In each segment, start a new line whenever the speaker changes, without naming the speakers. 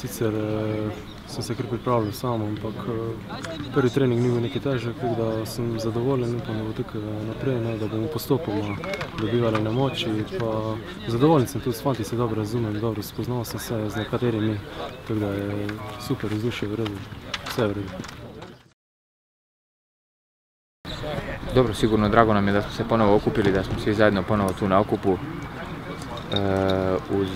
sicer sem se kar pripravljal sam, ampak prvi trening ni bil nekaj težek, tako da sem zadovoljen, upam, da bo tako naprej, da bomo postopoma dobivali na moči. Pa zadovoljen sem tudi s fanti, se dobro razumem, dobro spoznal sem se z nekaterimi, tako da je super, vzdušje v redu, vse je v redu.
Dobro, sigurno drago nam je da smo se ponovo okupili, da smo svi zajedno ponovo tu na okupu. Uz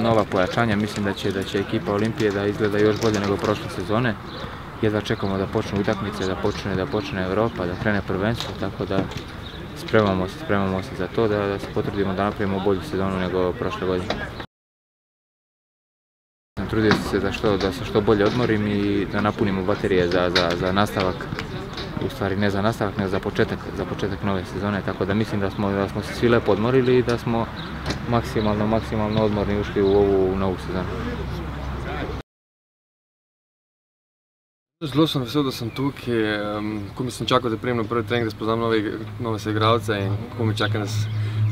nova pojačanja mislim da će ekipa Olimpije da izgleda još bolje nego prošle sezone. Jedva čekamo da počnu utakmice, da počne Europa, da krene prvenstvo, tako da spremamo se za to, da se potrudimo da napravimo bolju sezonu nego prošle godine. Trudio sam se da se što bolje odmorim i da napunimo baterije za nastavak. U stvari ne za nastavak, nego za početak nove sezone, tako da mislim da smo se svi lepo odmorili i da smo maksimalno odmorni ušli u ovu novu sezonu.
Zelo sem vesel, da sem tukaj, ko mi sem čakal, da prijem na prvi trening, da spoznam nove igralce in ko mi čakam, da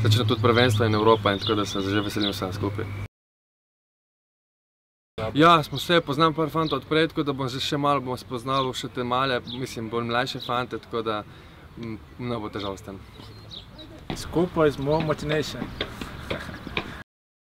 začne tudi prvenstvo in Evropa, in tako da se že veselim vsem skupaj. Ja, smo se poznam par fantov odprej, tako da bom še malo spoznal še te male, mislim, bolj mlajše fante, tako da ne bo težav s tem.
Skupaj smo motivation.